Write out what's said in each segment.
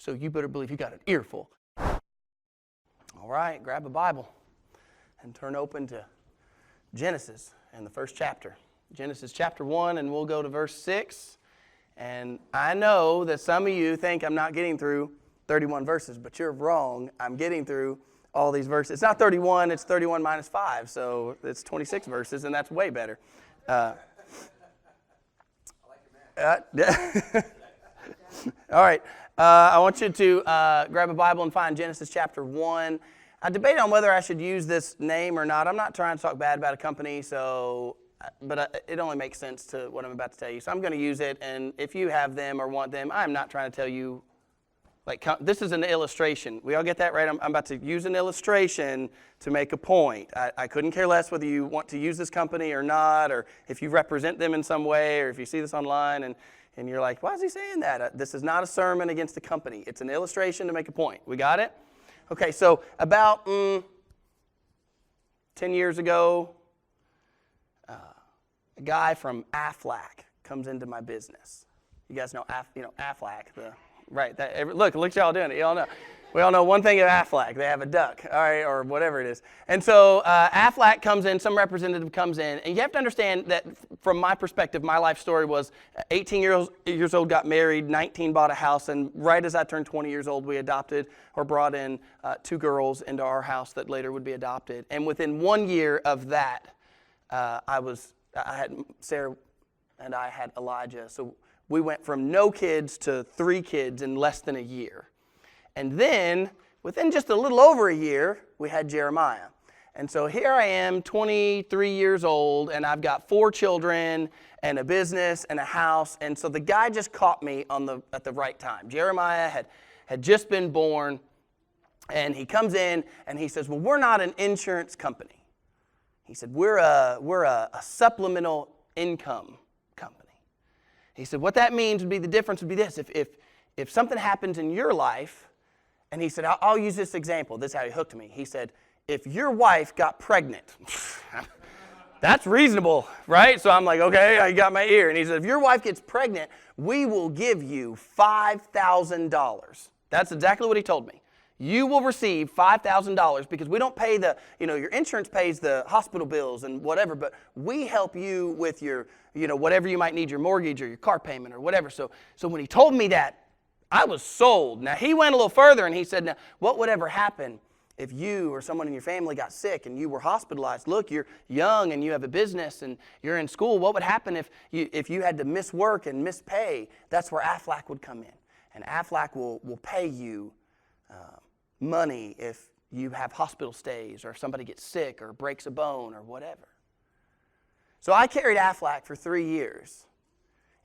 So you better believe you got an earful. All right, grab a Bible and turn open to Genesis and the first chapter. Genesis chapter 1, and we'll go to verse 6. And I know that some of you think I'm not getting through 31 verses, but you're wrong. I'm getting through all these verses. It's not 31, it's 31 minus 5, so it's 26 verses, and that's way better. I like your math. All right. I want you to grab a Bible and find Genesis chapter 1. I debated on whether I should use this name or not. I'm not trying to talk bad about a company, but it only makes sense to what I'm about to tell you. So I'm going to use it, and if you have them or want them, I'm not trying to tell you, this is an illustration. We all get that, right? I'm about to use an illustration to make a point. I couldn't care less whether you want to use this company or not, or if you represent them in some way, or if you see this online and you're like, why is he saying that? This is not a sermon against the company. It's an illustration to make a point. We got it? Okay, so about 10 years ago, a guy from Aflac comes into my business. You guys know Aflac, right? Look at y'all doing it. Y'all know. We all know one thing of Aflac. They have a duck, all right, or whatever it is. And so Aflac comes in, some representative comes in, and you have to understand that from my perspective, my life story was 18 years old, got married, 19 bought a house, and right as I turned 20 years old, we adopted or brought in 2 girls into our house that later would be adopted. And within 1 year of that, I had Sarah and I had Elijah. So we went from no kids to 3 kids in less than a year. And then, within just a little over a year, we had Jeremiah. And so here I am, 23 years old, and I've got 4 children and a business and a house. And so the guy just caught me at the right time. Jeremiah had just been born, and he comes in and he says, well, we're not an insurance company. He said, we're a supplemental income company. He said, what that means would be the difference would be this. If something happens in your life, and he said, I'll use this example. This is how he hooked me. He said, if your wife got pregnant, that's reasonable, right? So I'm like, okay, I got my ear. And he said, if your wife gets pregnant, we will give you $5,000. That's exactly what he told me. You will receive $5,000 because we don't pay your insurance pays the hospital bills and whatever, but we help you with your, whatever you might need, your mortgage or your car payment or whatever. So when he told me that, I was sold. Now, he went a little further and he said, now, what would ever happen if you or someone in your family got sick and you were hospitalized? Look, you're young and you have a business and you're in school. What would happen if you had to miss work and miss pay? That's where Aflac would come in. And Aflac will pay you money if you have hospital stays or if somebody gets sick or breaks a bone or whatever. So I carried Aflac for 3 years.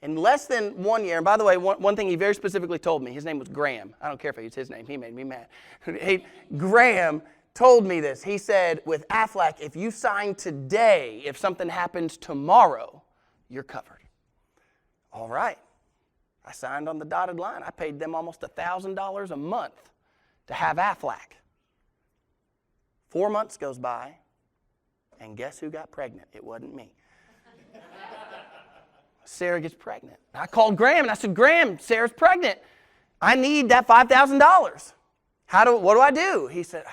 In less than 1 year, and by the way, one thing he very specifically told me, his name was Graham. I don't care if I use his name. He made me mad. Graham told me this. He said, with Aflac, if you sign today, if something happens tomorrow, you're covered. All right. I signed on the dotted line. I paid them almost $1,000 a month to have Aflac. 4 months goes by, and guess who got pregnant? It wasn't me. Sarah gets pregnant. I called Graham and I said, Graham, Sarah's pregnant. I need that $5,000. What do I do? He said,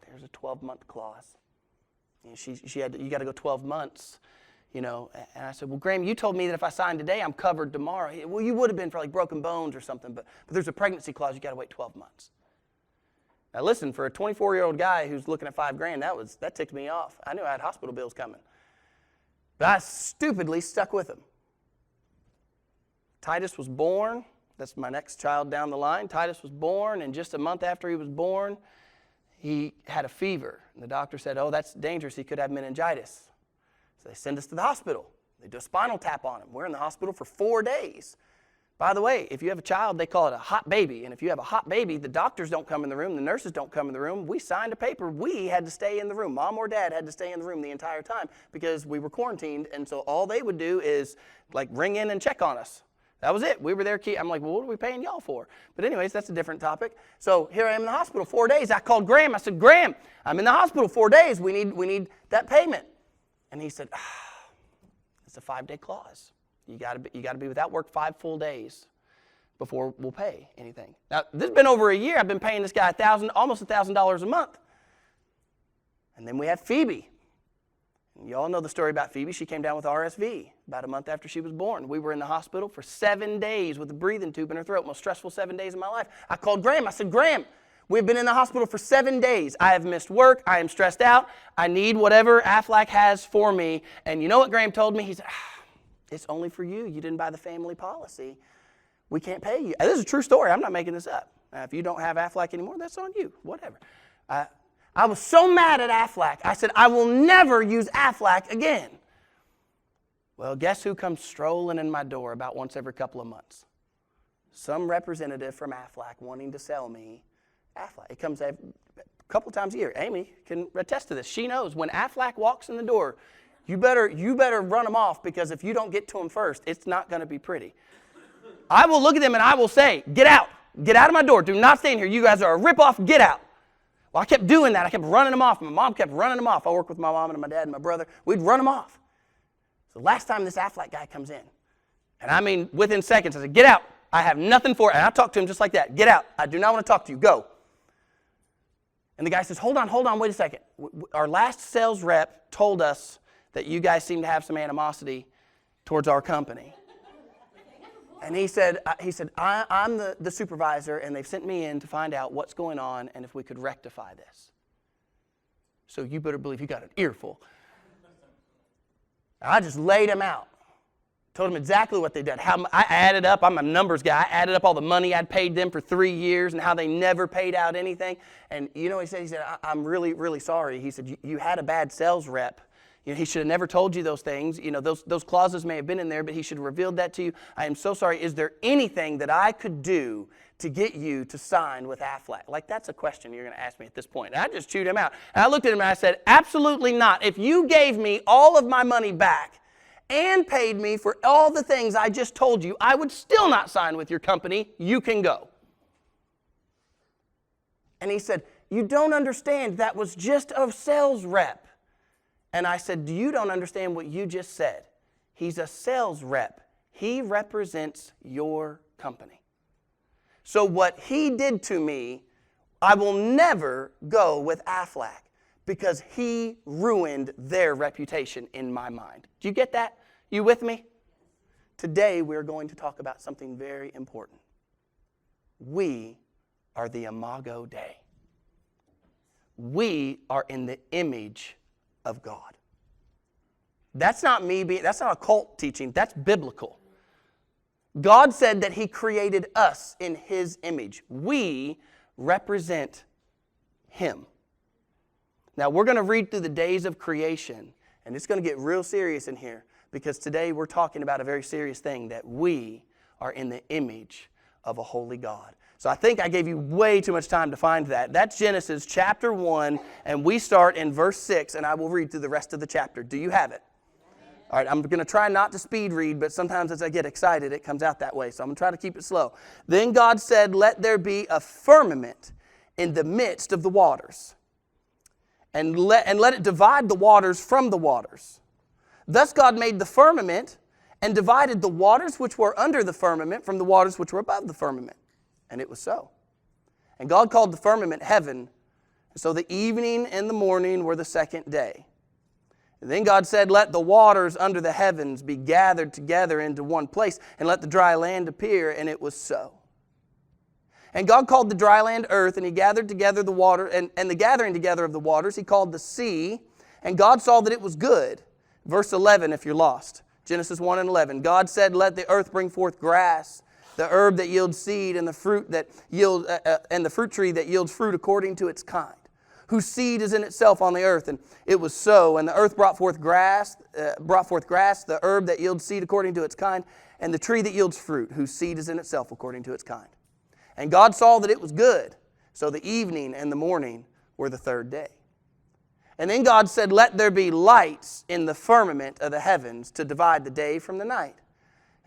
there's a 12-month clause. You got to go 12 months, And I said, well, Graham, you told me that if I signed today, I'm covered tomorrow. Well, you would have been for like broken bones or something, but there's a pregnancy clause. You got to wait 12 months. Now listen, for a 24-year-old guy who's looking at $5,000, that ticked me off. I knew I had hospital bills coming, but I stupidly stuck with him. Titus was born. That's my next child down the line. Titus was born, and just a month after he was born, he had a fever. And the doctor said, oh, that's dangerous. He could have meningitis. So they send us to the hospital. They do a spinal tap on him. We're in the hospital for 4 days. By the way, if you have a child, they call it a hot baby. And if you have a hot baby, the doctors don't come in the room. The nurses don't come in the room. We signed a paper. We had to stay in the room. Mom or dad had to stay in the room the entire time because we were quarantined. And so all they would do is ring in and check on us. That was it. We were there. I'm like, well, what are we paying y'all for? But anyways, that's a different topic. So here I am in the hospital 4 days. I called Graham. I said, Graham, I'm in the hospital 4 days. We need that payment. And he said, it's a 5-day clause. You got to be without work 5 full days before we'll pay anything. Now, this has been over a year. I've been paying this guy almost $1,000 a month. And then we have Phoebe. And you all know the story about Phoebe. She came down with RSV about a month after she was born. We were in the hospital for 7 days with a breathing tube in her throat. Most stressful 7 days of my life. I called Graham. I said, Graham, we've been in the hospital for 7 days. I have missed work. I am stressed out. I need whatever Aflac has for me. And you know what Graham told me? He said, it's only for you. You didn't buy the family policy. We can't pay you. And this is a true story. I'm not making this up. If you don't have Aflac anymore, that's on you. Whatever. I was so mad at Aflac. I said, I will never use Aflac again. Well, guess who comes strolling in my door about once every couple of months? Some representative from Aflac wanting to sell me Aflac. It comes a couple times a year. Amy can attest to this. She knows when Aflac walks in the door, you better run them off, because if you don't get to them first, it's not going to be pretty. I will look at them and I will say, get out. Get out of my door. Do not stay in here. You guys are a ripoff. Get out. Well, I kept doing that. I kept running them off. My mom kept running them off. I worked with my mom and my dad and my brother. We'd run them off. So the last time this Aflac guy comes in, and I mean within seconds, I said, get out. I have nothing for it. And I talked to him just like that. Get out. I do not want to talk to you. Go. And the guy says, hold on, wait a second. Our last sales rep told us that you guys seem to have some animosity towards our company. And he said, I'm the supervisor, and they've sent me in to find out what's going on and if we could rectify this. So you better believe he got an earful. I just laid him out. Told him exactly what they did. How I added up, I'm a numbers guy, I added up all the money I'd paid them for 3 years and how they never paid out anything. And you know what he said? He said, I'm really, really sorry. He said, you had a bad sales rep. You know, he should have never told you those things. You know, those clauses may have been in there, but he should have revealed that to you. I am so sorry. Is there anything that I could do to get you to sign with Aflac? Like, that's a question you're going to ask me at this point. And I just chewed him out. And I looked at him and I said, absolutely not. If you gave me all of my money back and paid me for all the things I just told you, I would still not sign with your company. You can go. And he said, you don't understand. That was just a sales rep. And I said, you don't understand what you just said. He's a sales rep. He represents your company. So what he did to me, I will never go with Aflac, because he ruined their reputation in my mind. Do you get that? You with me? Today we're going to talk about something very important. We are the Imago Dei. We are in the image of God. That's not that's not a cult teaching, that's biblical. God said that He created us in His image. We represent Him. Now we're going to read through the days of creation, and it's going to get real serious in here, because today we're talking about a very serious thing, that we are in the image of a holy God. So I think I gave you way too much time to find that. That's Genesis chapter 1, and we start in verse 6, and I will read through the rest of the chapter. Do you have it? All right, I'm going to try not to speed read, but sometimes as I get excited, it comes out that way. So I'm going to try to keep it slow. Then God said, let there be a firmament in the midst of the waters, and let it divide the waters from the waters. Thus God made the firmament and divided the waters which were under the firmament from the waters which were above the firmament. And it was so. And God called the firmament heaven. So the evening and the morning were the second day. And then God said, let the waters under the heavens be gathered together into one place, and let the dry land appear. And it was so. And God called the dry land earth, and He gathered together the water, and the gathering together of the waters He called the sea. And God saw that it was good. Verse 11, if you're lost. Genesis 1 and 11. God said, let the earth bring forth grass, the herb that yields seed, and the fruit tree that yields fruit according to its kind, whose seed is in itself on the earth. And it was so. And the earth brought forth grass, the herb that yields seed according to its kind, and the tree that yields fruit, whose seed is in itself according to its kind. And God saw that it was good. So the evening and the morning were the third day. And then God said, let there be lights in the firmament of the heavens to divide the day from the night.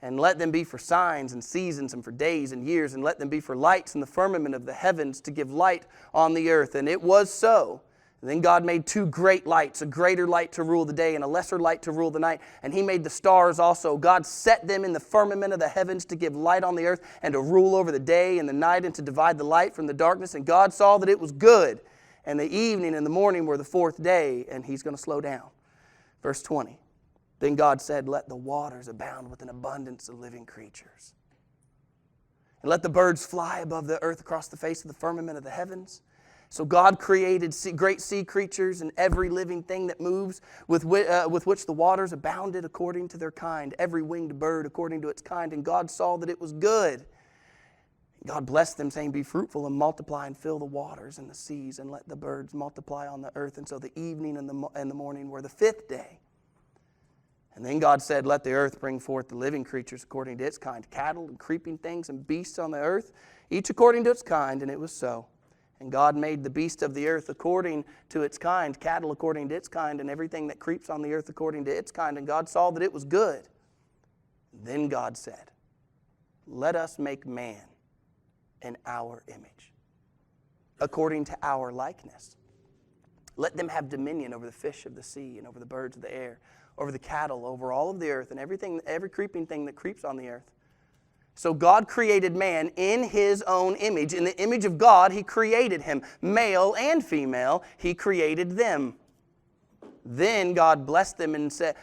And let them be for signs and seasons and for days and years. And let them be for lights in the firmament of the heavens to give light on the earth. And it was so. And then God made 2 great lights, a greater light to rule the day and a lesser light to rule the night. And He made the stars also. God set them in the firmament of the heavens to give light on the earth and to rule over the day and the night and to divide the light from the darkness. And God saw that it was good. And the evening and the morning were the 4th day. And He's going to slow down. Verse 20. Then God said, let the waters abound with an abundance of living creatures. And let the birds fly above the earth across the face of the firmament of the heavens. So God created great sea creatures and every living thing that moves, with which the waters abounded according to their kind, every winged bird according to its kind. And God saw that it was good. God blessed them, saying, be fruitful and multiply and fill the waters and the seas, and let the birds multiply on the earth. And so the evening and the morning were the 5th day. And then God said, let the earth bring forth the living creatures according to its kind, cattle and creeping things and beasts on the earth, each according to its kind. And it was so. And God made the beast of the earth according to its kind, cattle according to its kind, and everything that creeps on the earth according to its kind. And God saw that it was good. Then God said, let us make man in our image, according to our likeness. Let them have dominion over the fish of the sea and over the birds of the air, over the cattle, over all of the earth, and every creeping thing that creeps on the earth. So God created man in His own image. In the image of God, He created him. Male and female, He created them. Then God blessed them and said,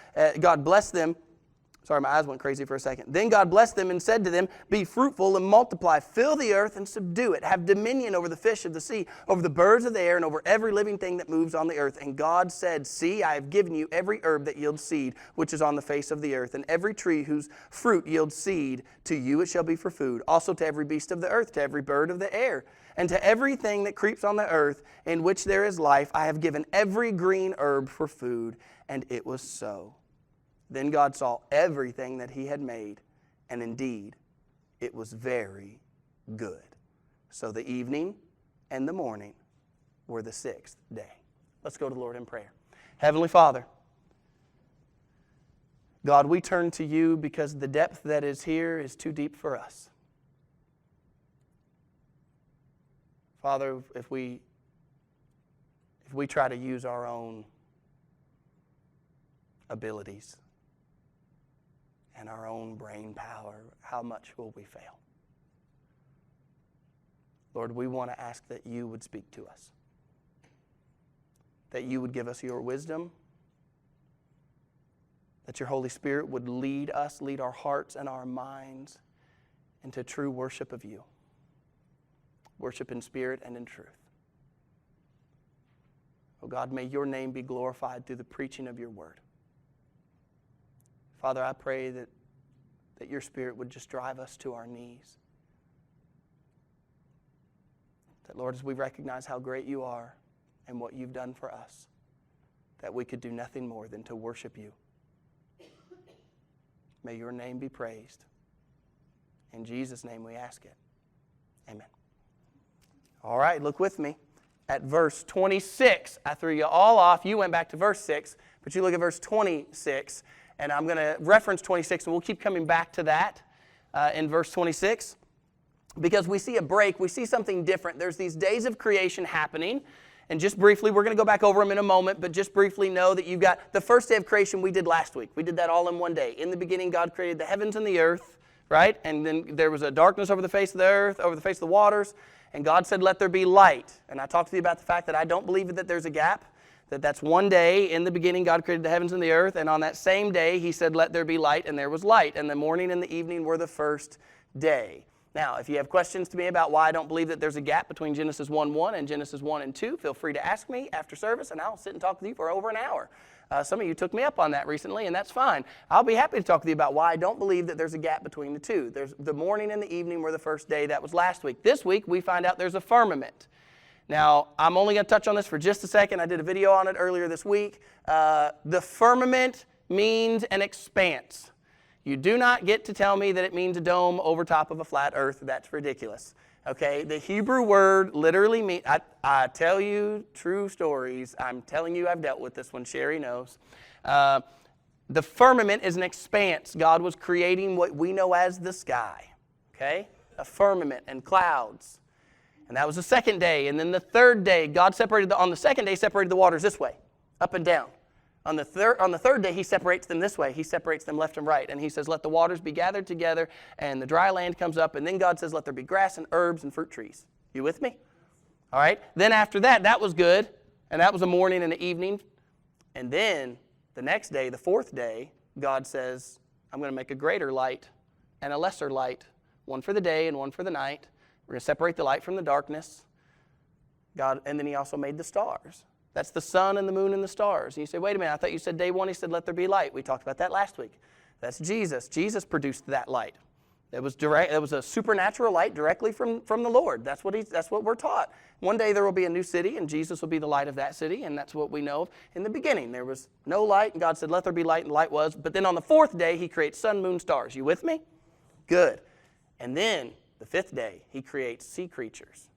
sorry, my eyes went crazy for a second. Then God blessed them and said to them, be fruitful and multiply, fill the earth and subdue it. Have dominion over the fish of the sea, over the birds of the air, and over every living thing that moves on the earth. And God said, see, I have given you every herb that yields seed, which is on the face of the earth, and every tree whose fruit yields seed. To you it shall be for food. Also to every beast of the earth, to every bird of the air, and to everything that creeps on the earth, in which there is life, I have given every green herb for food. And it was so. Then God saw everything that He had made, and indeed, it was very good. So the evening and the morning were the 6th day. Let's go to the Lord in prayer. Heavenly Father, God, we turn to You because the depth that is here is too deep for us. Father, if we try to use our own abilities and our own brain power, how much will we fail? Lord, we want to ask that You would speak to us, that You would give us Your wisdom, that Your Holy Spirit would lead us, lead our hearts and our minds into true worship of You, worship in spirit and in truth. Oh God, may Your name be glorified through the preaching of Your word. Father, I pray that Your Spirit would just drive us to our knees. That, Lord, as we recognize how great You are and what You've done for us, that we could do nothing more than to worship You. May Your name be praised. In Jesus' name we ask it. Amen. All right, look with me at verse 26. I threw you all off. You went back to verse 6, but you look at verse 26. And I'm going to reference 26, and we'll keep coming back to that in verse 26. Because we see a break, we see something different. There's these days of creation happening. And just briefly, we're going to go back over them in a moment, but just briefly know that you've got the first day of creation we did last week. We did that all in one day. In the beginning, God created the heavens and the earth, right? And then there was a darkness over the face of the earth, over the face of the waters. And God said, let there be light. And I talked to you about the fact that I don't believe that there's a gap. That's one day. In the beginning, God created the heavens and the earth, and on that same day, He said, let there be light, and there was light. And the morning and the evening were the first day. Now, if you have questions to me about why I don't believe that there's a gap between Genesis 1:1 and Genesis 1 and 2, feel free to ask me after service, and I'll sit and talk with you for over an hour. Some of you took me up on that recently, and that's fine. I'll be happy to talk with you about why I don't believe that there's a gap between the two. There's the morning and the evening were the first day. That was last week. This week, we find out there's a firmament. Now, I'm only going to touch on this for just a second. I did a video on it earlier this week. The firmament means an expanse. You do not get to tell me that it means a dome over top of a flat earth. That's ridiculous. Okay? The Hebrew word literally means, I tell you true stories. I'm telling you I've dealt with this one. Sherry knows. The firmament is an expanse. God was creating what we know as the sky. Okay? A firmament and clouds. And that was the second day. And then the third day, God on the second day, separated the waters this way, up and down. On the third day, he separates them this way. He separates them left and right. And he says, let the waters be gathered together, and the dry land comes up. And then God says, let there be grass and herbs and fruit trees. You with me? All right. Then after that, that was good. And that was a morning and an evening. And then the next day, the fourth day, God says, I'm going to make a greater light and a lesser light, one for the day and one for the night. We're going to separate the light from the darkness. And then he also made the stars. That's the sun and the moon and the stars. And you say, wait a minute, I thought you said day one, he said, let there be light. We talked about that last week. That's Jesus. Jesus produced that light. It was a supernatural light directly from the Lord. That's what we're taught. One day there will be a new city, and Jesus will be the light of that city, and that's what we know of. In the beginning, there was no light, and God said, let there be light, and light was. But then on the fourth day, he creates sun, moon, stars. You with me? Good. And then the fifth day, he creates sea creatures,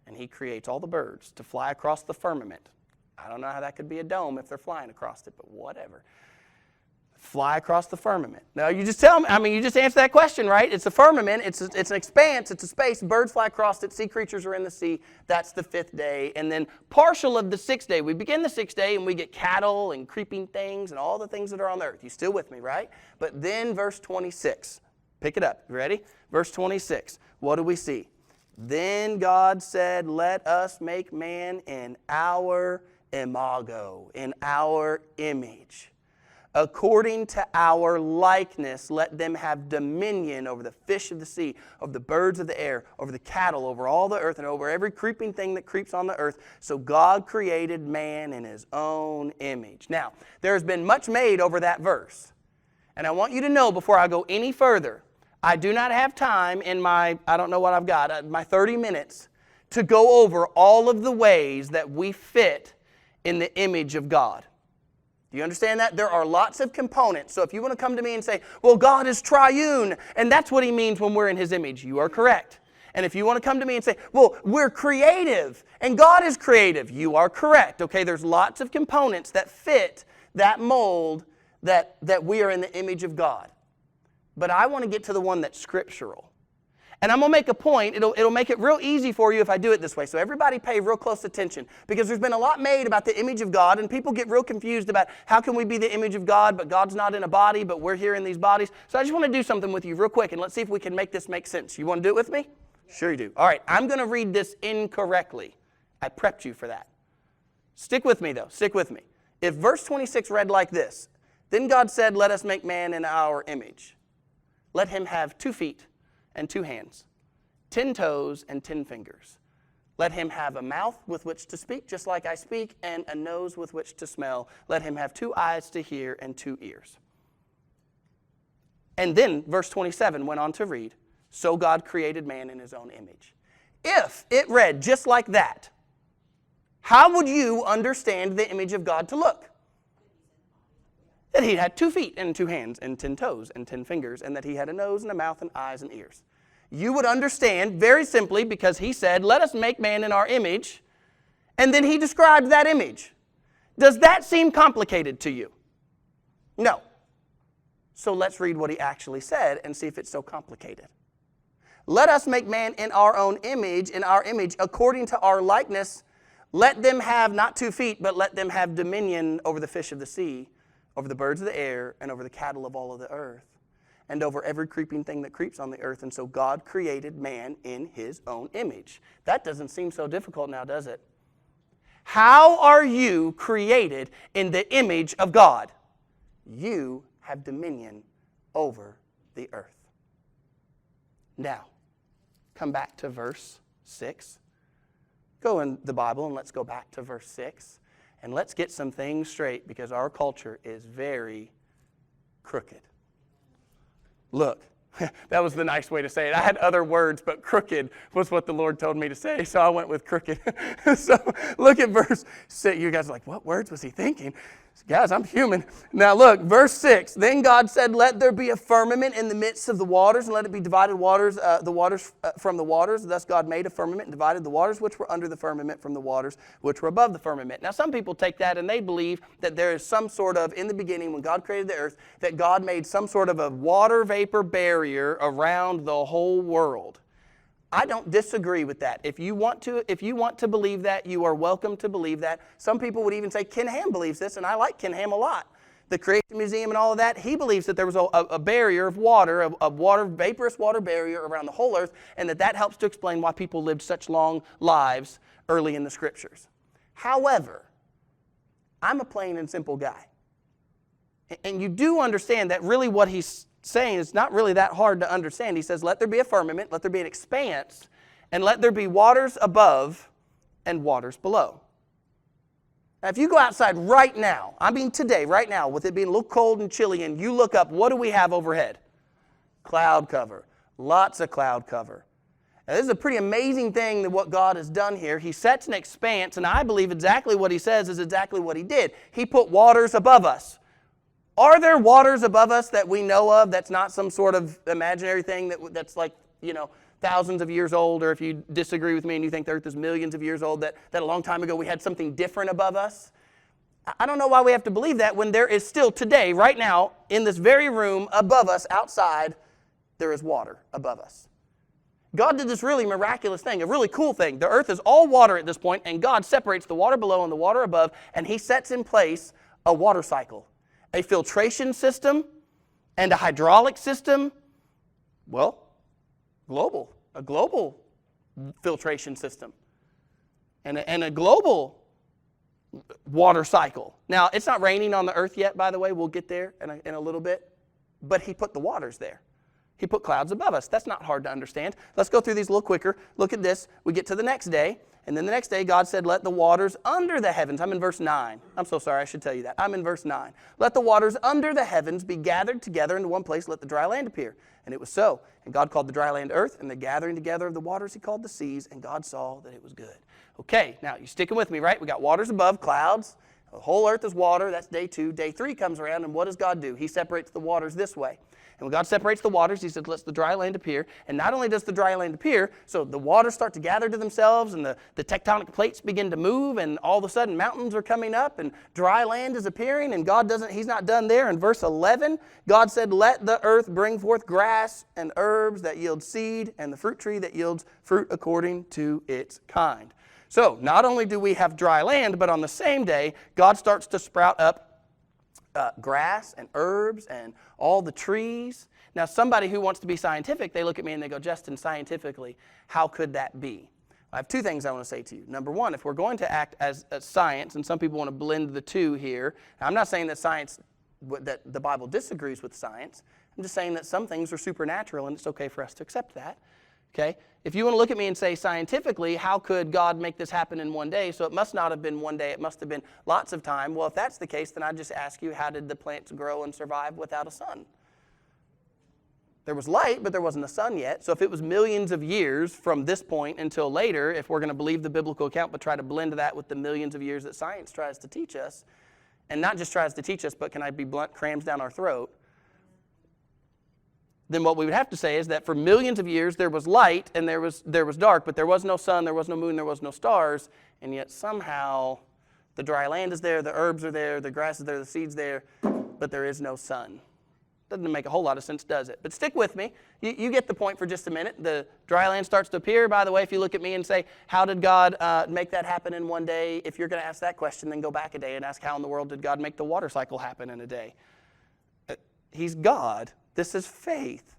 and he creates all the birds to fly across the firmament. I don't know how that could be a dome if they're flying across it, but whatever. Fly across the firmament. Now, you just you just answer that question, right? It's a firmament. It's an expanse. It's a space. Birds fly across it. Sea creatures are in the sea. That's the fifth day. And then partial of the sixth day. We begin the sixth day, and we get cattle and creeping things and all the things that are on the earth. You still with me, right? But then verse 26. Pick it up. You ready? Verse 26. What do we see? Then God said, let us make man in our imago, in our image. According to our likeness, let them have dominion over the fish of the sea, over the birds of the air, over the cattle, over all the earth, and over every creeping thing that creeps on the earth. So God created man in his own image. Now, there has been much made over that verse. And I want you to know before I go any further, I do not have time in my 30 minutes to go over all of the ways that we fit in the image of God. Do you understand that? There are lots of components. So if you want to come to me and say, well, God is triune, and that's what he means when we're in his image, you are correct. And if you want to come to me and say, well, we're creative, and God is creative, you are correct. Okay, there's lots of components that fit that mold that we are in the image of God. But I want to get to the one that's scriptural. And I'm going to make a point. It'll make it real easy for you if I do it this way. So everybody pay real close attention. Because there's been a lot made about the image of God. And people get real confused about how can we be the image of God, but God's not in a body, but we're here in these bodies. So I just want to do something with you real quick. And let's see if we can make this make sense. You want to do it with me? Sure you do. All right. I'm going to read this incorrectly. I prepped you for that. Stick with me, though. Stick with me. If verse 26 read like this, then God said, let us make man in our image. Let him have 2 feet and 2 hands, 10 toes and 10 fingers. Let him have a mouth with which to speak, just like I speak, and a nose with which to smell. Let him have 2 eyes to hear and 2 ears. And then verse 27 went on to read, so God created man in his own image. If it read just like that, how would you understand the image of God to look? That he had 2 feet and 2 hands and 10 toes and 10 fingers, and that he had a nose and a mouth and eyes and ears. You would understand very simply because he said, let us make man in our image, and then he described that image. Does that seem complicated to you? No. So let's read what he actually said and see if it's so complicated. Let us make man in our own image, according to our likeness. Let them have not 2 feet, but let them have dominion over the fish of the sea, over the birds of the air, and over the cattle of all of the earth, and over every creeping thing that creeps on the earth. And so God created man in his own image. That doesn't seem so difficult now, does it? How are you created in the image of God? You have dominion over the earth. Now, come back to verse 6. Go in the Bible and let's go back to verse 6. And let's get some things straight because our culture is very crooked. Look, that was the nice way to say it. I had other words, but crooked was what the Lord told me to say, so I went with crooked. So look at verse 6. You guys are like, what words was he thinking? Guys, I'm human. Now look, verse 6. Then God said, let there be a firmament in the midst of the waters, and let it be divided the waters from the waters. Thus God made a firmament and divided the waters which were under the firmament from the waters which were above the firmament. Now some people take that and they believe that there is some sort of, in the beginning when God created the earth, that God made some sort of a water vapor barrier around the whole world. I don't disagree with that. If you want to believe that, you are welcome to believe that. Some people would even say Ken Ham believes this, and I like Ken Ham a lot. The Creation Museum and all of that, he believes that there was a barrier of water, vaporous water barrier around the whole earth, and that helps to explain why people lived such long lives early in the Scriptures. However, I'm a plain and simple guy. And you do understand that really what he's saying is not really that hard to understand. He says, let there be a firmament, let there be an expanse, and let there be waters above and waters below. Now, if you go outside right now, I mean today, right now, with it being a little cold and chilly, and you look up, what do we have overhead? Cloud cover. Lots of cloud cover. Now, this is a pretty amazing thing that what God has done here. He sets an expanse, and I believe exactly what he says is exactly what he did. He put waters above us. Are there waters above us that we know of that's not some sort of imaginary thing that's like, thousands of years old, or if you disagree with me and you think the earth is millions of years old, that a long time ago we had something different above us? I don't know why we have to believe that when there is still today, right now, in this very room above us, outside, there is water above us. God did this really miraculous thing, a really cool thing. The earth is all water at this point, and God separates the water below and the water above, and he sets in place a water cycle. A filtration system and a hydraulic system, a global filtration system and a global water cycle. Now, it's not raining on the earth yet, by the way. We'll get there in a little bit. But he put the waters there. He put clouds above us. That's not hard to understand. Let's go through these a little quicker. Look at this. We get to the next day. And then the next day, God said, let the waters under the heavens. I'm in verse 9. I'm so sorry, I should tell you that. I'm in verse 9. Let the waters under the heavens be gathered together into one place. Let the dry land appear. And it was so. And God called the dry land earth, and the gathering together of the waters he called the seas. And God saw that it was good. Okay, now you're sticking with me, right? We got waters above, clouds. The whole earth is water. That's day 2. Day 3 comes around, and what does God do? He separates the waters this way. And when God separates the waters, he says, let the dry land appear. And not only does the dry land appear, so the waters start to gather to themselves, and the tectonic plates begin to move, and all of a sudden mountains are coming up, and dry land is appearing, and he's not done there. In verse 11, God said, let the earth bring forth grass and herbs that yield seed, and the fruit tree that yields fruit according to its kind. So not only do we have dry land, but on the same day, God starts to sprout up grass and herbs and all the trees. Now, somebody who wants to be scientific, they look at me and they go, Justin, scientifically, how could that be? I have 2 things I want to say to you. Number 1, if we're going to act as science, and some people want to blend the 2 here, I'm not saying that that the Bible disagrees with science. I'm just saying that some things are supernatural, and it's okay for us to accept that. Okay? If you want to look at me and say, scientifically, how could God make this happen in one day? So it must not have been one day. It must have been lots of time. Well, if that's the case, then I just ask you, how did the plants grow and survive without a sun? There was light, but there wasn't a sun yet. So if it was millions of years from this point until later, if we're going to believe the biblical account but try to blend that with the millions of years that science tries to teach us, and not just tries to teach us, but can I be blunt, crams down our throat, then what we would have to say is that for millions of years there was light and there was dark, but there was no sun, there was no moon, there was no stars, and yet somehow the dry land is there, the herbs are there, the grass is there, the seeds there, but there is no sun. Doesn't make a whole lot of sense, does it? But stick with me. You get the point for just a minute. The dry land starts to appear. By the way, if you look at me and say, how did God make that happen in one day? If you're going to ask that question, then go back a day and ask, how in the world did God make the water cycle happen in a day? He's God. This is faith.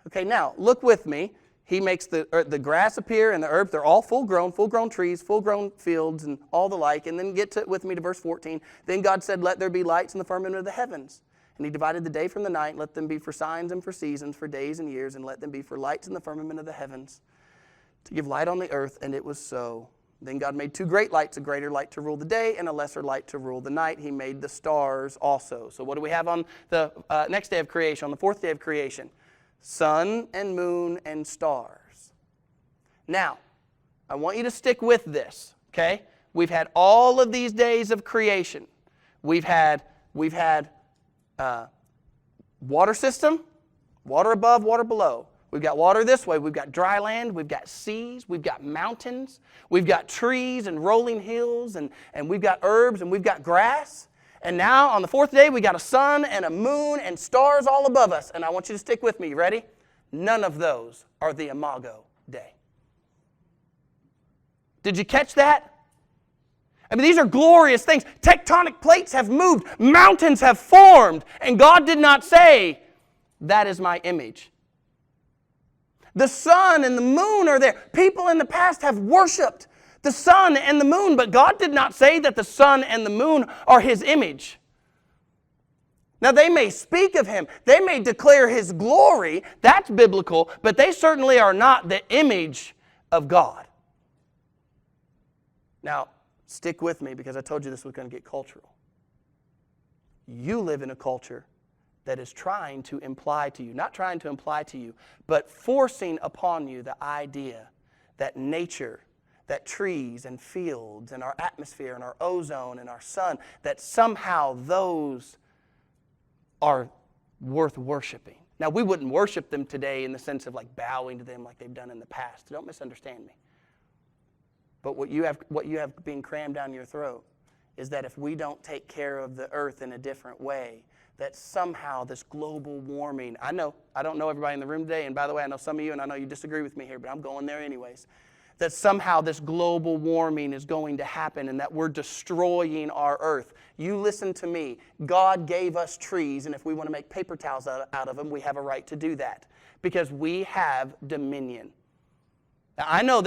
Okay, now, look with me. He makes the grass appear and the herbs. They're all full-grown trees, full-grown fields, and all the like. And then get with me to verse 14. Then God said, let there be lights in the firmament of the heavens. And he divided the day from the night. Let them be for signs and for seasons, for days and years. And let them be for lights in the firmament of the heavens, to give light on the earth. And it was so. Then God made 2 great lights, a greater light to rule the day and a lesser light to rule the night. He made the stars also. So what do we have on the next day of creation, on the 4th day of creation? Sun and moon and stars. Now, I want you to stick with this, okay? We've had all of these days of creation. We've had water system, water above, water below. We've got water this way. We've got dry land. We've got seas. We've got mountains. We've got trees and rolling hills. And we've got herbs and we've got grass. And now on the 4th day, we got a sun and a moon and stars all above us. And I want you to stick with me. You ready? None of those are the Imago day. Did you catch that? I mean, these are glorious things. Tectonic plates have moved. Mountains have formed. And God did not say, that is my image. The sun and the moon are there. People in the past have worshiped the sun and the moon, but God did not say that the sun and the moon are His image. Now, they may speak of Him. They may declare His glory. That's biblical, but they certainly are not the image of God. Now, stick with me because I told you this was going to get cultural. You live in a culture that is trying to imply to you, not trying to imply to you, but forcing upon you the idea that nature, that trees and fields and our atmosphere and our ozone and our sun, that somehow those are worth worshiping. Now, we wouldn't worship them today in the sense of like bowing to them like they've done in the past. Don't misunderstand me. But what you have being crammed down your throat is that if we don't take care of the earth in a different way, that somehow this global warming, I don't know everybody in the room today, and by the way, I know some of you, and I know you disagree with me here, but I'm going there anyways, that somehow this global warming is going to happen and that we're destroying our earth. You listen to me. God gave us trees, and if we want to make paper towels out of them, we have a right to do that because we have dominion. Now, I know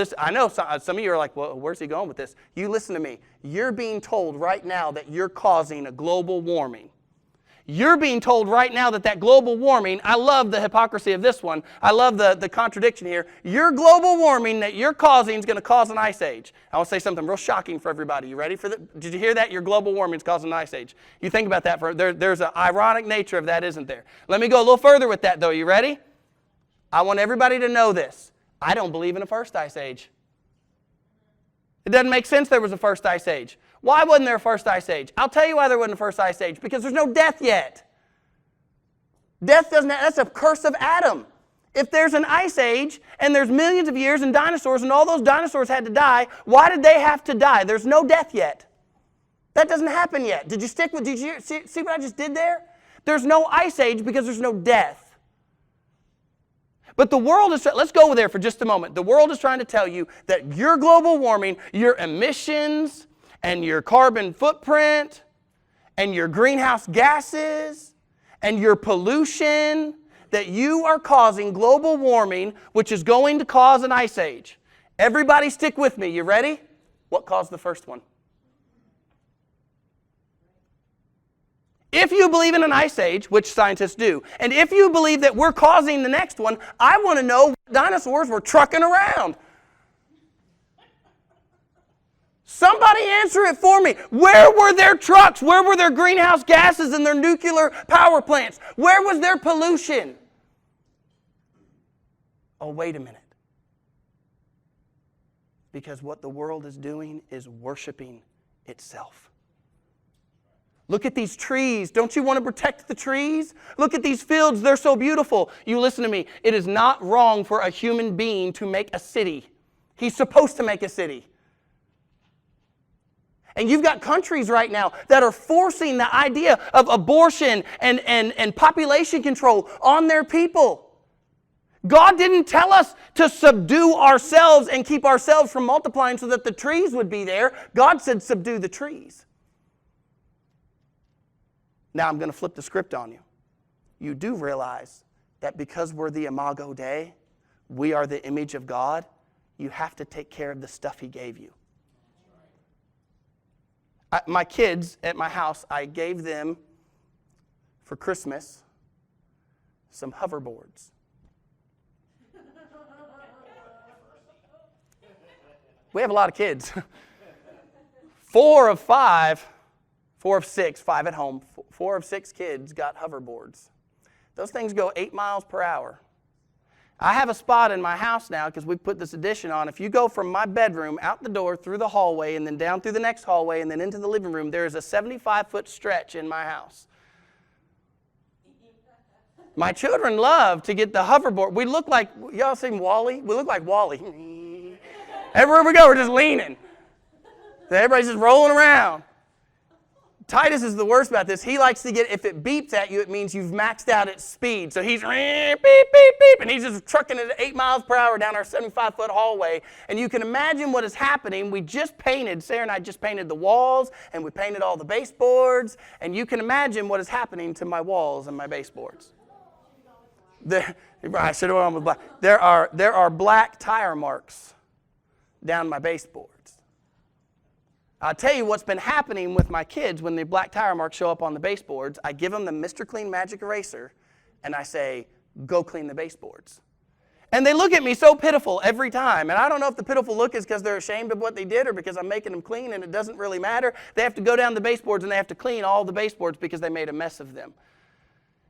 some of you are like, well, where's he going with this? You listen to me. You're being told right now that you're causing a global warming. You're being told right now that global warming, I love the hypocrisy of this one. I love the contradiction here. Your global warming that you're causing is going to cause an ice age. I want to say something real shocking for everybody. You ready for that? Did you hear that? Your global warming is causing an ice age. You think about that. There's an ironic nature of that, isn't there? Let me go a little further with that, though. You ready? I want everybody to know this. I don't believe in a first ice age. It doesn't make sense there was a first ice age. Why wasn't there a first ice age? I'll tell you why there wasn't a first ice age. Because there's no death yet. Death doesn't have, that's a curse of Adam. If there's an ice age and there's millions of years and dinosaurs and all those dinosaurs had to die, why did they have to die? There's no death yet. That doesn't happen yet. Did you see what I just did there? There's no ice age because there's no death. But the world is, let's go there for just a moment. The world is trying to tell you that your global warming, your emissions, and your carbon footprint, and your greenhouse gases, and your pollution, that you are causing global warming, which is going to cause an ice age. Everybody stick with me. You ready? What caused the first one? If you believe in an ice age, which scientists do, and if you believe that we're causing the next one, I want to know what dinosaurs were trucking around. Somebody answer it for me. Where were their trucks? Where were their greenhouse gases and their nuclear power plants? Where was their pollution? Oh, wait a minute. Because what the world is doing is worshiping itself. Look at these trees. Don't you want to protect the trees? Look at these fields. They're so beautiful. You listen to me. It is not wrong for a human being to make a city. He's supposed to make a city. And you've got countries right now that are forcing the idea of abortion and population control on their people. God didn't tell us to subdue ourselves and keep ourselves from multiplying so that the trees would be there. God said subdue the trees. Now I'm going to flip the script on you. You do realize that because we're the Imago Dei, we are the image of God, you have to take care of the stuff He gave you. My kids at my house, I gave them for Christmas some hoverboards. We have a lot of kids. 4 of 6, 5 at home, 4 of 6 kids got hoverboards. Those things go 8 miles per hour. I have a spot in my house now because we put this addition on. If you go from my bedroom out the door through the hallway and then down through the next hallway and then into the living room, there is a 75-foot stretch in my house. My children love to get the hoverboard. We look like, y'all seen Wall-E? We look like Wall-E. Everywhere we go, we're just leaning. Everybody's just rolling around. Titus is the worst about this. He likes to get, if it beeps at you, it means you've maxed out its speed. So he's beep, beep, beep, and he's just trucking it at 8 miles per hour down our 75-foot hallway. And you can imagine what is happening. We just painted, Sarah and I just painted the walls, and we painted all the baseboards. And you can imagine what is happening to my walls and my baseboards. I should have gone with black. There are black tire marks down my baseboards. I'll tell you what's been happening with my kids when the black tire marks show up on the baseboards. I give them the Mr. Clean Magic Eraser, and I say, go clean the baseboards. And they look at me so pitiful every time. And I don't know if the pitiful look is because they're ashamed of what they did or because I'm making them clean and it doesn't really matter. They have to go down the baseboards and they have to clean all the baseboards because they made a mess of them.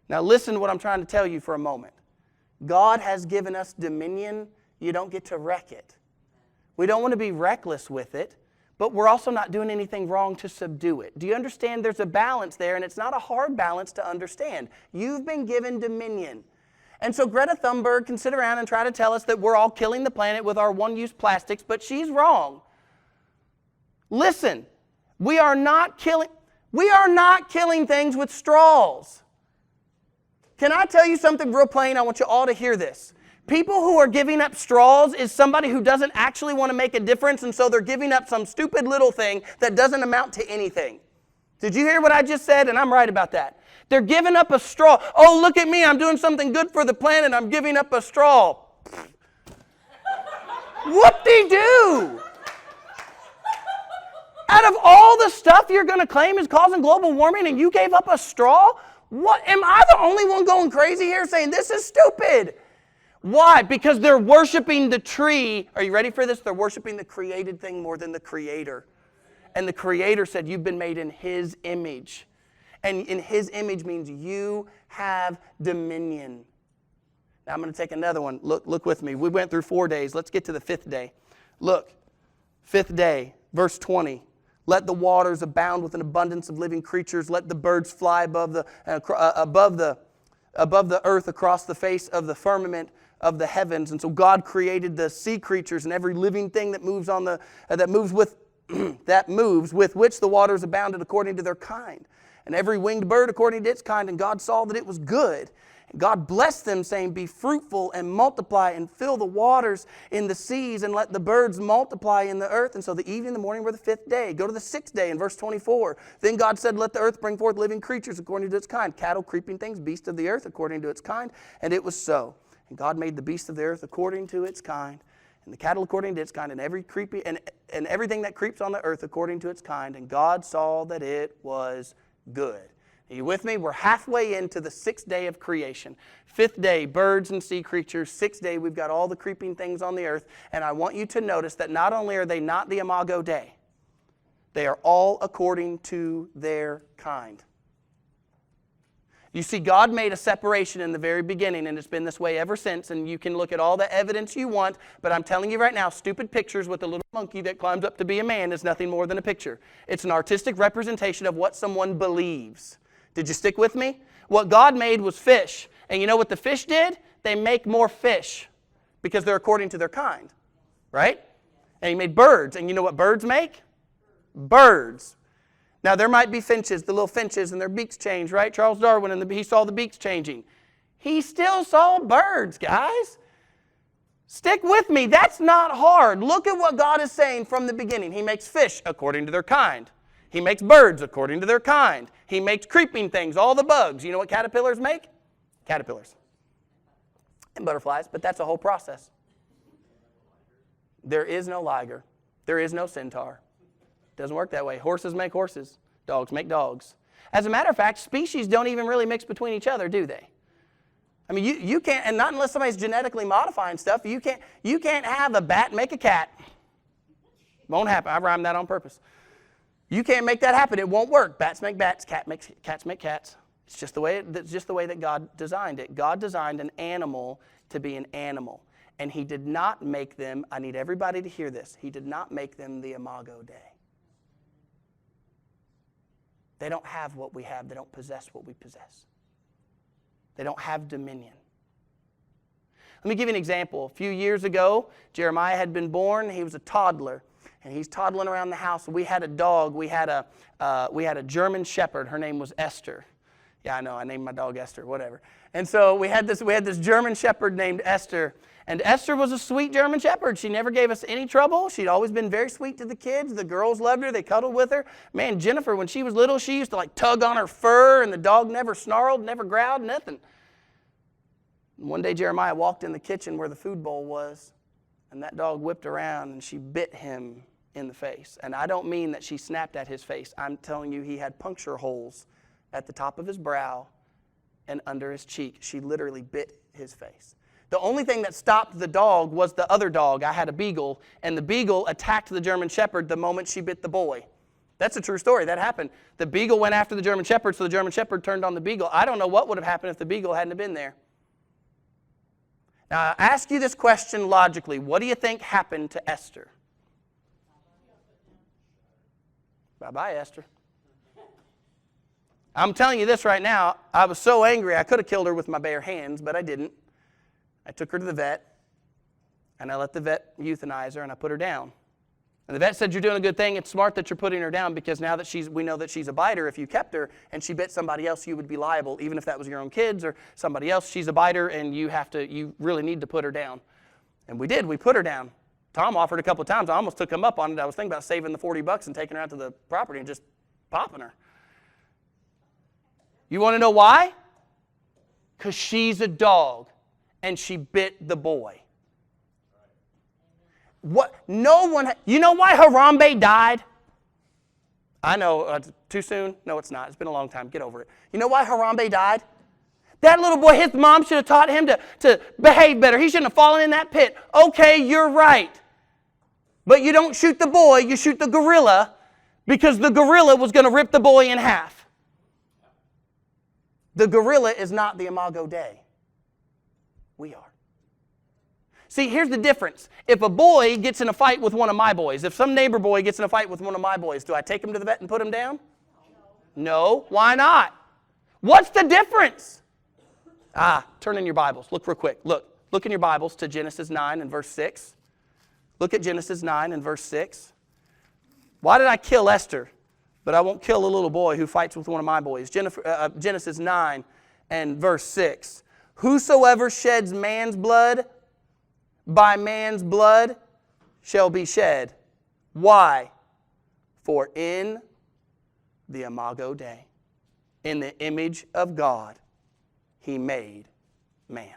Now listen to what I'm trying to tell you for a moment. God has given us dominion. You don't get to wreck it. We don't want to be reckless with it. But we're also not doing anything wrong to subdue it. Do you understand there's a balance there, and it's not a hard balance to understand. You've been given dominion. And so Greta Thunberg can sit around and try to tell us that we're all killing the planet with our one-use plastics, but she's wrong. Listen, we are not killing things with straws. Can I tell you something real plain? I want you all to hear this. People who are giving up straws is somebody who doesn't actually want to make a difference, and so they're giving up some stupid little thing that doesn't amount to anything. Did you hear what I just said? And I'm right about that. They're giving up a straw. Oh, look at me. I'm doing something good for the planet. I'm giving up a straw. Whoop-de-doo. Out of all the stuff you're going to claim is causing global warming and you gave up a straw? What? Am I the only one going crazy here saying this is stupid? Why? Because they're worshiping the tree. Are you ready for this? They're worshiping the created thing more than the Creator. And the Creator said you've been made in His image. And in His image means you have dominion. Now I'm going to take another one. Look with me. We went through 4 days. Let's get to the 5th day. Look, 5th day, verse 20. Let the waters abound with an abundance of living creatures. Let the birds fly above the earth across the face of the firmament of the heavens. And so God created the sea creatures and every living thing that moves with which the waters abounded according to their kind, and every winged bird according to its kind. And God saw that it was good. And God blessed them, saying, be fruitful and multiply and fill the waters in the seas and let the birds multiply in the earth. And so the evening and the morning were the 5th day. Go to the 6th day in verse 24. Then God said, let the earth bring forth living creatures according to its kind, cattle, creeping things, beasts of the earth according to its kind. And it was so. And God made the beasts of the earth according to its kind, and the cattle according to its kind, and and everything that creeps on the earth according to its kind. And God saw that it was good. Are you with me? We're halfway into the 6th day of creation. 5th day, birds and sea creatures. 6th day, we've got all the creeping things on the earth. And I want you to notice that not only are they not the Imago Dei, they are all according to their kind. You see, God made a separation in the very beginning, and it's been this way ever since, and you can look at all the evidence you want, but I'm telling you right now, stupid pictures with a little monkey that climbs up to be a man is nothing more than a picture. It's an artistic representation of what someone believes. Did you stick with me? What God made was fish, and you know what the fish did? They make more fish because they're according to their kind, right? And He made birds, and you know what birds make? Birds. Now, there might be finches, the little finches, and their beaks change, right? Charles Darwin, he saw the beaks changing. He still saw birds, guys. Stick with me. That's not hard. Look at what God is saying from the beginning. He makes fish according to their kind. He makes birds according to their kind. He makes creeping things, all the bugs. You know what caterpillars make? Caterpillars. And butterflies, but that's a whole process. There is no liger. There is no centaur. Doesn't work that way. Horses make horses. Dogs make dogs. As a matter of fact, species don't even really mix between each other, do they? I mean, you can't, and not unless somebody's genetically modifying stuff, you can't have a bat make a cat. Won't happen. I rhymed that on purpose. You can't make that happen. It won't work. Bats make bats. Cats make cats. It's just the way that God designed it. God designed an animal to be an animal. And He did not make them, I need everybody to hear this, He did not make them the Imago Dei. They don't have what we have. They don't possess what we possess. They don't have dominion. Let me give you an example. A few years ago, Jeremiah had been born. He was a toddler. and he's toddling around the house. We had a dog. We had a German Shepherd. Her name was Esther. Yeah, I know. I named my dog Esther. Whatever. And so we had this German Shepherd named Esther. And Esther was a sweet German Shepherd. She never gave us any trouble. She'd always been very sweet to the kids. The girls loved her. They cuddled with her. Man, Jennifer, when she was little, she used to like tug on her fur, and the dog never snarled, never growled, nothing. One day Jeremiah walked in the kitchen where the food bowl was, and that dog whipped around and she bit him in the face. And I don't mean that she snapped at his face. I'm telling you, he had puncture holes at the top of his brow and under his cheek. She literally bit his face. The only thing that stopped the dog was the other dog. I had a beagle, and the beagle attacked the German Shepherd the moment she bit the boy. That's a true story. That happened. The beagle went after the German Shepherd, so the German Shepherd turned on the beagle. I don't know what would have happened if the beagle hadn't have been there. Now, I ask you this question logically. What do you think happened to Esther? Bye-bye, Esther. I'm telling you this right now. I was so angry I could have killed her with my bare hands, but I didn't. I took her to the vet, and I let the vet euthanize her, and I put her down. And the vet said, you're doing a good thing. It's smart that you're putting her down, because now that we know that she's a biter, if you kept her and she bit somebody else, you would be liable, even if that was your own kids or somebody else. She's a biter, and you really need to put her down. And we did. We put her down. Tom offered a couple of times. I almost took him up on it. I was thinking about saving the $40 and taking her out to the property and just popping her. You want to know why? Because she's a dog, and she bit the boy. What? You know why Harambe died? I know, too soon? No, it's not. It's been a long time. Get over it. You know why Harambe died? That little boy, his mom should have taught him to behave better. He shouldn't have fallen in that pit. Okay, you're right. But you don't shoot the boy, you shoot the gorilla, because the gorilla was going to rip the boy in half. The gorilla is not the Imago Dei. We are. See, here's the difference. If a boy gets in a fight with one of my boys, if some neighbor boy gets in a fight with one of my boys, do I take him to the vet and put him down? No. Why not? What's the difference? Turn in your Bibles. Look real quick. Look in your Bibles to Genesis 9 and verse 6. Look at Genesis 9 and verse 6. Why did I kill Esther, but I won't kill a little boy who fights with one of my boys? Genesis 9 and verse 6. Whosoever sheds man's blood, by man's blood shall be shed. Why? For in the Imago Dei, in the image of God, He made man.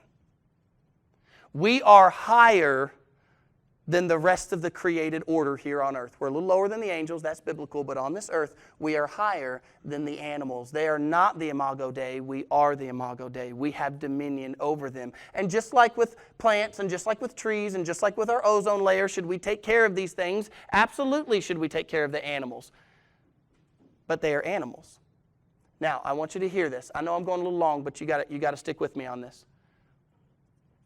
We are higher than the rest of the created order here on earth. We're a little lower than the angels, that's biblical, but on this earth, we are higher than the animals. They are not the Imago Dei, we are the Imago Dei. We have dominion over them. And just like with plants, and just like with trees, and just like with our ozone layer, should we take care of these things? Absolutely should we take care of the animals. But they are animals. Now, I want you to hear this. I know I'm going a little long, but you got to stick with me on this.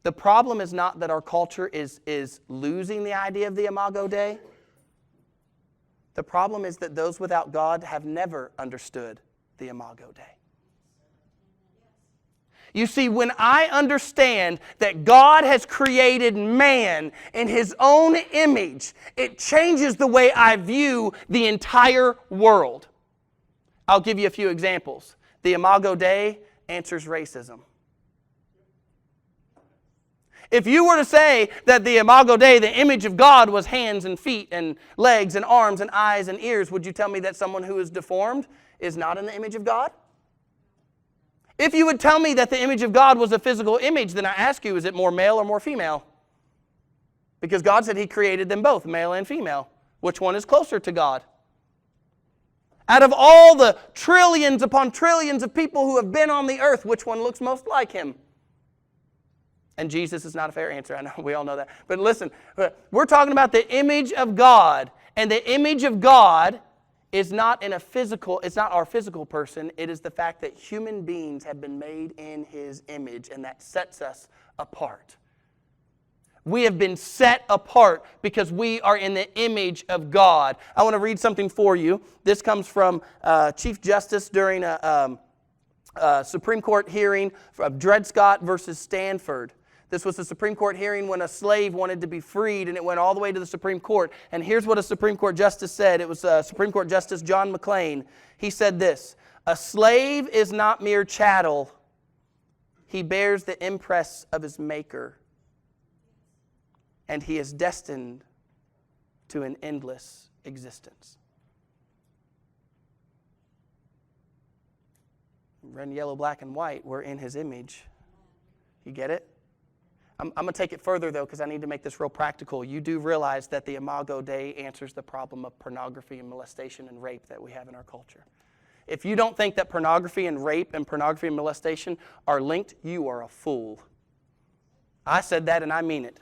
The problem is not that our culture is losing the idea of the Imago Dei. The problem is that those without God have never understood the Imago Dei. You see, when I understand that God has created man in His own image, it changes the way I view the entire world. I'll give you a few examples. The Imago Dei answers racism. If you were to say that the Imago Dei, the image of God, was hands and feet and legs and arms and eyes and ears, would you tell me that someone who is deformed is not in the image of God? If you would tell me that the image of God was a physical image, then I ask you, is it more male or more female? Because God said He created them both, male and female. Which one is closer to God? Out of all the trillions upon trillions of people who have been on the earth, which one looks most like Him? And Jesus is not a fair answer. I know, we all know that. But listen, we're talking about the image of God. And the image of God is not it's not our physical person. It is the fact that human beings have been made in His image, and that sets us apart. We have been set apart because we are in the image of God. I want to read something for you. This comes from Chief Justice during a Supreme Court hearing of Dred Scott versus Stanford. This was a Supreme Court hearing when a slave wanted to be freed, and it went all the way to the Supreme Court. And here's what a Supreme Court justice said. It was Supreme Court Justice John McClain. He said this: "A slave is not mere chattel. He bears the impress of his maker, and he is destined to an endless existence." Red, yellow, black, and white, we're in his image. You get it? I'm going to take it further, though, because I need to make this real practical. You do realize that the Imago Dei answers the problem of pornography and molestation and rape that we have in our culture. If you don't think that pornography and rape and pornography and molestation are linked, you are a fool. I said that and I mean it.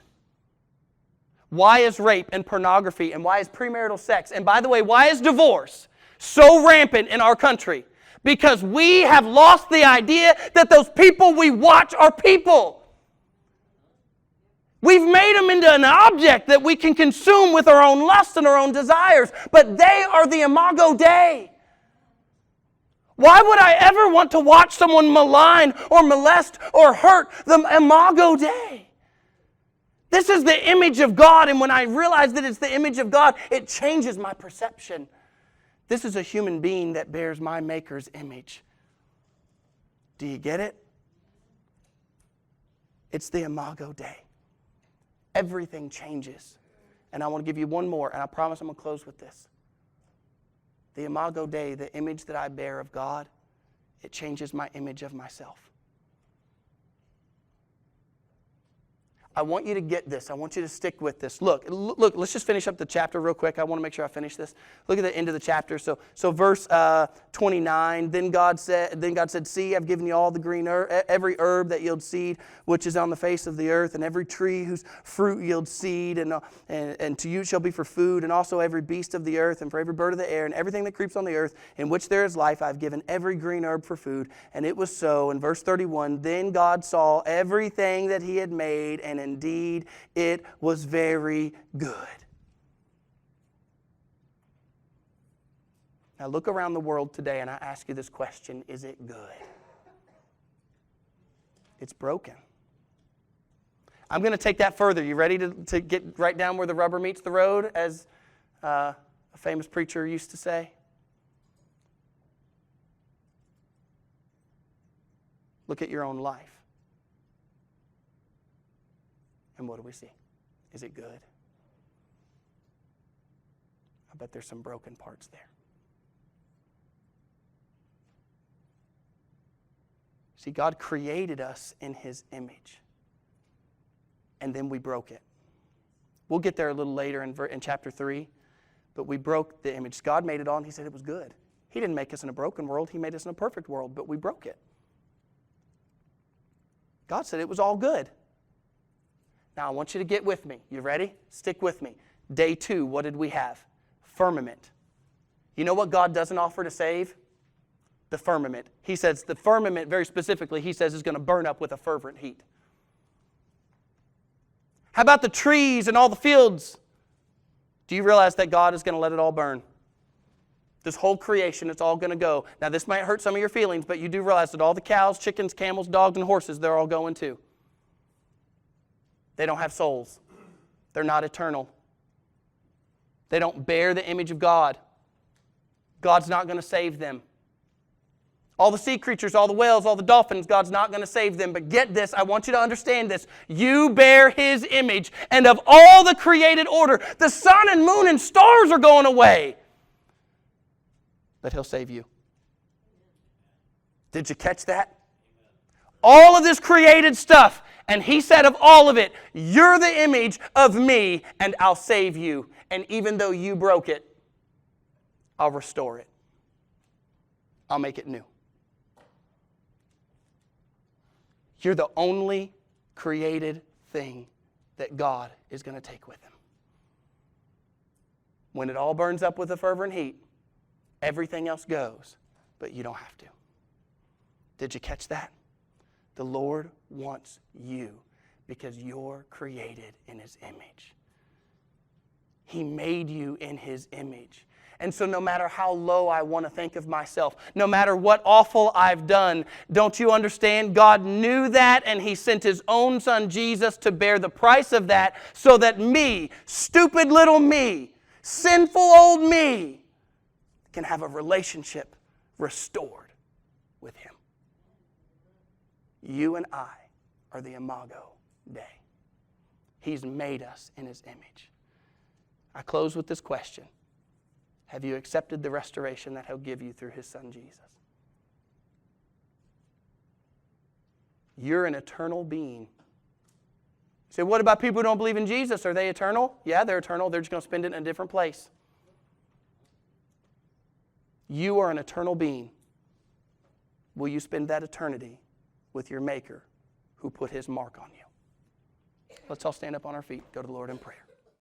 Why is rape and pornography and why is premarital sex, and by the way, why is divorce so rampant in our country? Because we have lost the idea that those people we watch are people. We've made them into an object that we can consume with our own lusts and our own desires, but they are the Imago Dei. Why would I ever want to watch someone malign or molest or hurt the Imago Dei? This is the image of God, and when I realize that it's the image of God, it changes my perception. This is a human being that bears my Maker's image. Do you get it? It's the Imago Dei. Everything changes. And I want to give you one more, and I promise I'm going to close with this. The Imago Dei, the image that I bear of God, it changes my image of myself. I want you to get this. I want you to stick with this. Look, let's just finish up the chapter real quick. I want to make sure I finish this. Look at the end of the chapter. So verse 29, Then God said, "See, I've given you all the green every herb that yields seed, which is on the face of the earth, and every tree whose fruit yields seed, and to you it shall be for food, and also every beast of the earth, and for every bird of the air, and everything that creeps on the earth, in which there is life, I've given every green herb for food." And it was so. In verse 31, Then God saw everything that he had made, and indeed it was very good. Now look around the world today and I ask you this question: is it good? It's broken. I'm going to take that further. You ready to get right down where the rubber meets the road, as a famous preacher used to say? Look at your own life. And what do we see? Is it good? I bet there's some broken parts there. See, God created us in his image. And then we broke it. We'll get there a little later in chapter 3. But we broke the image. God made it all and he said it was good. He didn't make us in a broken world. He made us in a perfect world. But we broke it. God said it was all good. Now, I want you to get with me. You ready? Stick with me. Day 2, what did we have? Firmament. You know what God doesn't offer to save? The firmament. He says the firmament, very specifically, he says is going to burn up with a fervent heat. How about the trees and all the fields? Do you realize that God is going to let it all burn? This whole creation, it's all going to go. Now, this might hurt some of your feelings, but you do realize that all the cows, chickens, camels, dogs, and horses, they're all going too. They don't have souls. They're not eternal. They don't bear the image of God. God's not going to save them. All the sea creatures, all the whales, all the dolphins, God's not going to save them. But get this, I want you to understand this. You bear his image, and of all the created order, the sun and moon and stars are going away. But he'll save you. Did you catch that? All of this created stuff. And he said of all of it, you're the image of me, and I'll save you. And even though you broke it, I'll restore it. I'll make it new. You're the only created thing that God is going to take with him. When it all burns up with a fervent heat, everything else goes, but you don't have to. Did you catch that? The Lord wants you because you're created in his image. He made you in his image. And so no matter how low I want to think of myself, no matter what awful I've done, don't you understand? God knew that, and He sent His own Son Jesus to bear the price of that so that me, stupid little me, sinful old me, can have a relationship restored with Him. You and I are the Imago Dei. He's made us in His image. I close with this question. Have you accepted the restoration that He'll give you through His Son Jesus? You're an eternal being. You say, what about people who don't believe in Jesus? Are they eternal? Yeah, they're eternal. They're just going to spend it in a different place. You are an eternal being. Will you spend that eternity with your Maker who put His mark on you? Let's all stand up on our feet, go to the Lord in prayer.